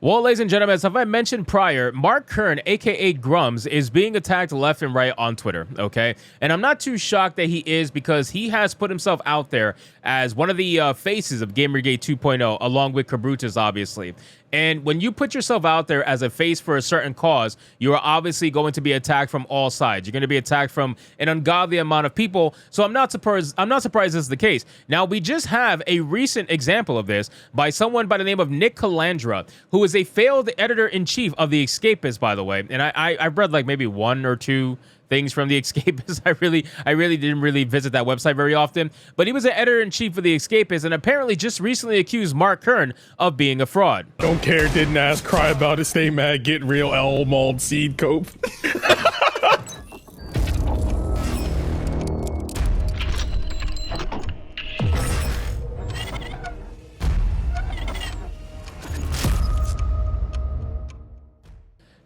Well, ladies and gentlemen, as I mentioned prior, Mark Kern, aka GRUMMZ, is being attacked left and right on Twitter, okay? And I'm not too shocked that he is, because he has put himself out there as one of the faces of Gamergate 2.0, along with Kabrutus, obviously. And when you put yourself out there as a face for a certain cause, you are obviously going to be attacked from all sides. You're going to be attacked from an ungodly amount of people. So I'm not surprised this is the case. Now, we just have a recent example of this by someone by the name of Nick Calandra, who is a failed editor-in-chief of The Escapist, by the way. And I've read like maybe one or two things from The Escapist. I really didn't really visit that website very often, but he was an editor-in-chief for The Escapist and apparently just recently accused Mark Kern of being a fraud. Don't care, didn't ask, cry about it, stay mad, get real, L mold seed cope.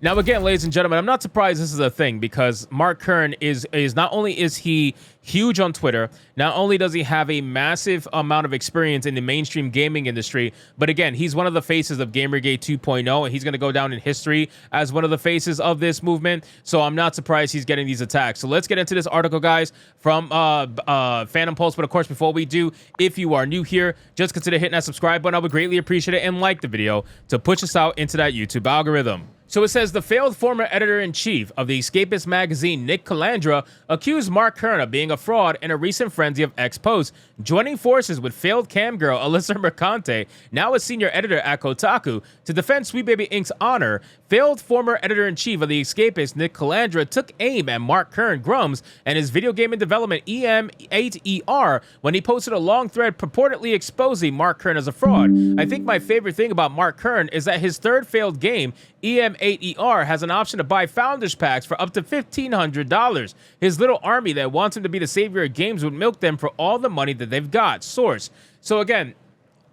Now, again, ladies and gentlemen, I'm not surprised this is a thing, because Mark Kern is not only is he huge on Twitter, not only does he have a massive amount of experience in the mainstream gaming industry, but again, he's one of the faces of Gamergate 2.0, and he's going to go down in history as one of the faces of this movement. So I'm not surprised he's getting these attacks. So let's get into this article, guys, from Phantom Pulse. But of course, before we do, if you are new here, just consider hitting that subscribe button. I would greatly appreciate it, and like the video to push us out into that YouTube algorithm. So it says, the failed former editor-in-chief of The Escapist magazine, Nick Calandra, accused Mark Kern of being a fraud in a recent frenzy of X posts, joining forces with failed cam girl Alyssa Mercante, now a senior editor at Kotaku, to defend Sweet Baby Inc.'s honor. Failed former editor-in-chief of The Escapist, Nick Calandra, took aim at Mark Kern, GRUMMZ, and his video game development EM8ER when he posted a long thread purportedly exposing Mark Kern as a fraud. I think my favorite thing about Mark Kern is that his third failed game, EM8ER, has an option to buy founders packs for up to $1,500. His little army that wants him to be the savior of games would milk them for all the money that they've got. Source. So again,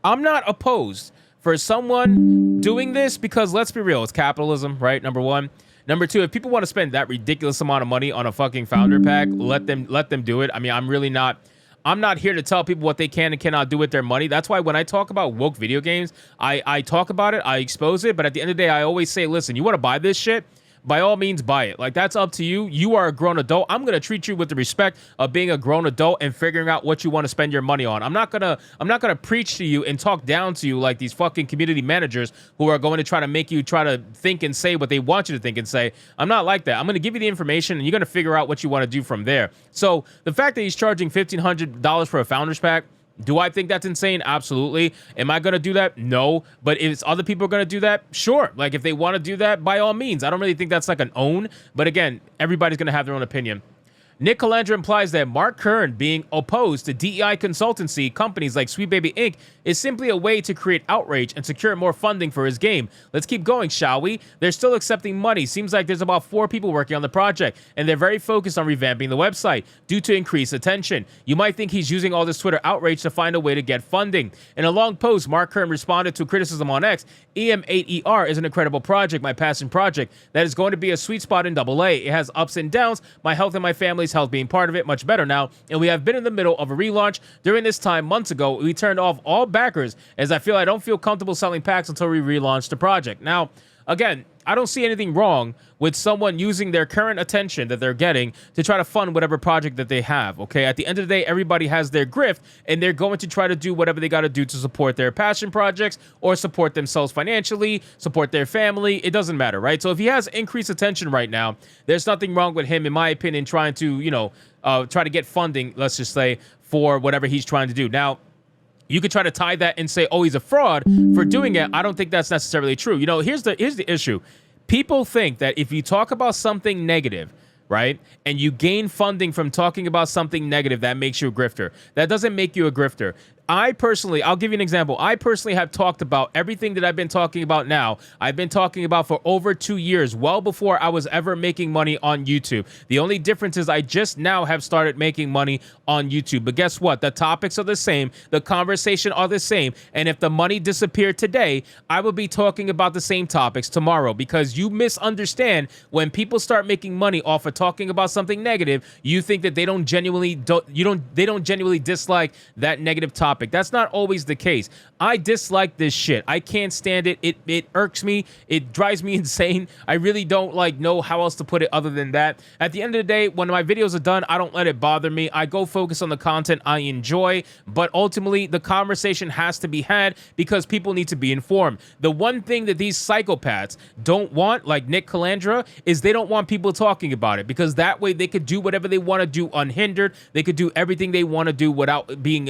I'm not opposed for someone doing this, because let's be real, it's capitalism, right? Number one. Number two, if people want to spend that ridiculous amount of money on a fucking founder pack, let them do it. I mean, I'm not here to tell people what they can and cannot do with their money. That's why when I talk about woke video games, I talk about it, I expose it, but at the end of the day, I always say, listen, you want to buy this shit? By all means, buy it. Like, that's up to you. You are a grown adult. I'm going to treat you with the respect of being a grown adult and figuring out what you want to spend your money on. I'm not going to preach to you and talk down to you like these fucking community managers who are going to try to make you try to think and say what they want you to think and say. I'm not like that. I'm going to give you the information, and you're going to figure out what you want to do from there. So the fact that he's charging $1,500 for a founders pack, do I think that's insane? Absolutely. Am I going to do that? No. But if other people are going to do that, sure. Like, if they want to do that, by all means. I don't really think that's like an own. But again, everybody's going to have their own opinion. Nick Calandra implies that Mark Kern being opposed to DEI consultancy companies like Sweet Baby Inc. is simply a way to create outrage and secure more funding for his game. Let's keep going, shall we? They're still accepting money. Seems like there's about 4 people working on the project, and they're very focused on revamping the website due to increased attention. You might think he's using all this Twitter outrage to find a way to get funding. In a long post, Mark Kern responded to criticism on X. EM8ER is an incredible project, my passion project, that is going to be a sweet spot in AA. It has ups and downs. My health and my family's health being part of it, much better now, and we have been in the middle of a relaunch. During this time, months ago, we turned off all backers, as I don't feel comfortable selling packs until we relaunch the project. Now, again, I don't see anything wrong with someone using their current attention that they're getting to try to fund whatever project that they have, okay? At the end of the day, everybody has their grift, and they're going to try to do whatever they got to do to support their passion projects or support themselves financially, support their family. It doesn't matter, right? So if he has increased attention right now, there's nothing wrong with him, in my opinion, trying to, try to get funding, let's just say, for whatever he's trying to do. Now, you could try to tie that and say, oh, he's a fraud for doing it. I don't think that's necessarily true. Here's the issue. People think that if you talk about something negative, right, and you gain funding from talking about something negative, that makes you a grifter. That doesn't make you a grifter. I'll give you an example. I personally have talked about everything that I've been talking about now. I've been talking about for over 2 years, well before I was ever making money on YouTube. The only difference is I just now have started making money on YouTube. But guess what? The topics are the same. The conversation are the same. And if the money disappeared today, I will be talking about the same topics tomorrow, because you misunderstand when people start making money off of talking about something negative. You think that they don't genuinely dislike that negative topic topic. That's not always the case. I dislike this shit. I can't stand it. It irks me. It drives me insane. I really don't know how else to put it other than that. At the end of the day, when my videos are done, I don't let it bother me. I go focus on the content I enjoy, but ultimately the conversation has to be had because people need to be informed. The one thing that these psychopaths don't want, like Nick Calandra, is they don't want people talking about it, because that way they could do whatever they want to do unhindered. They could do everything they want to do without being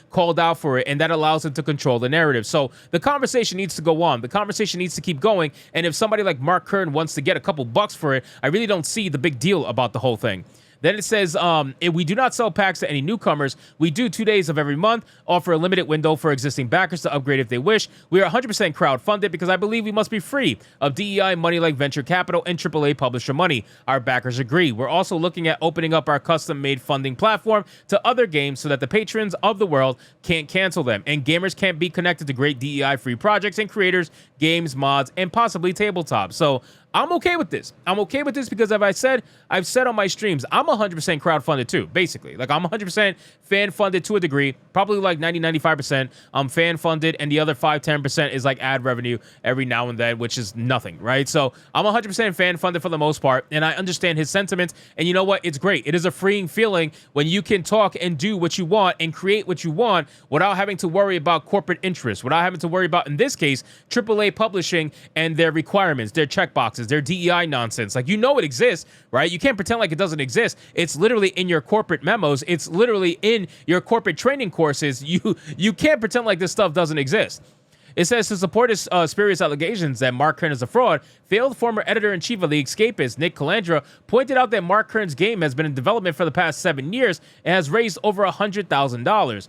called out for it, and that allows them to control the narrative. So the conversation needs to go on. The conversation needs to keep going, and if somebody like Mark Kern wants to get a couple bucks for it, I really don't see the big deal about the whole thing. Then it says, if we do not sell packs to any newcomers. We do 2 days of every month, offer a limited window for existing backers to upgrade if they wish. We are 100% crowdfunded because I believe we must be free of DEI money like venture capital and AAA publisher money. Our backers agree. We're also looking at opening up our custom-made funding platform to other games so that the patrons of the world can't cancel them, and gamers can't be connected to great DEI-free projects and creators, games, mods, and possibly tabletops. So I'm okay with this. I'm okay with this because, as I've said on my streams, I'm 100% crowdfunded too, basically. I'm 100% fan-funded to a degree, probably 90-95%. I'm fan-funded, and the other 5-10% is ad revenue every now and then, which is nothing, right? So I'm 100% fan-funded for the most part, and I understand his sentiments, and you know what? It's great. It is a freeing feeling when you can talk and do what you want and create what you want without having to worry about corporate interests, without having to worry about, in this case, AAA publishing and their requirements, their checkboxes, their DEI nonsense. It exists, right? You can't pretend like it doesn't exist. It's literally in your corporate memos. It's literally in your corporate training courses. You can't pretend like this stuff doesn't exist. It says, to support his spurious allegations that Mark Kern is a fraud, failed former editor-in-chief of The Escapist, Nick Calandra, pointed out that Mark Kern's game has been in development for the past 7 years and has raised over $100,000.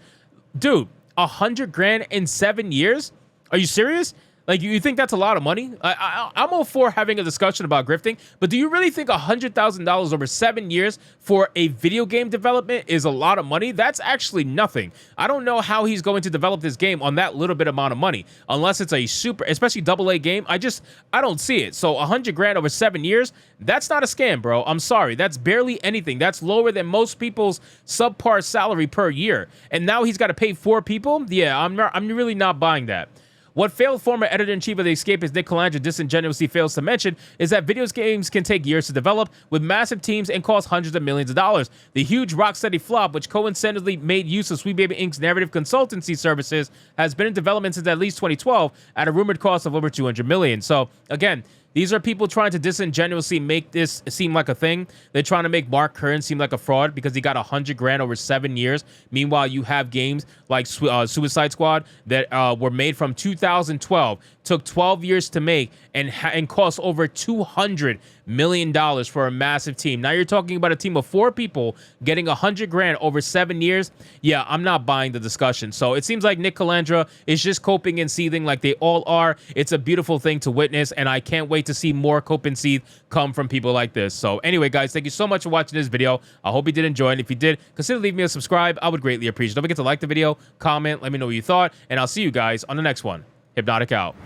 Dude, $100,000 in 7 years? Are you serious? You think that's a lot of money? I'm all for having a discussion about grifting, but do you really think $100,000 over 7 years for a video game development is a lot of money? That's actually nothing. I don't know how he's going to develop this game on that little bit amount of money, unless it's a super, especially AA game. I don't see it. So $100,000 over 7 years, that's not a scam, bro. I'm sorry. That's barely anything. That's lower than most people's subpar salary per year. And now he's got to pay 4 people? Yeah, I'm really not buying that. What failed former editor-in-chief of The Escapist, Nick Calandra, disingenuously fails to mention is that video games can take years to develop with massive teams and cost hundreds of millions of dollars. The huge Rocksteady flop, which coincidentally made use of Sweet Baby Inc.'s narrative consultancy services, has been in development since at least 2012 at a rumored cost of over $200 million. So, again, these are people trying to disingenuously make this seem like a thing. They're trying to make Mark Kern seem like a fraud because he got $100,000 over 7 years. Meanwhile, you have games like Suicide Squad that were made from 2012, took 12 years to make, and cost over $200 million for a massive team. Now you're talking about a team of 4 people getting $100,000 over 7 years. Yeah, I'm not buying the discussion. So it seems like Nick Calandra is just coping and seething like they all are. It's a beautiful thing to witness, and I can't wait to see more cope and seethe come from people like this. So anyway, guys, thank you so much for watching this video. I hope you did enjoy it. If you did, consider leaving me a subscribe. I would greatly appreciate it. Don't forget to like the video, comment, let me know what you thought, and I'll see you guys on the next one. Hypnotic out.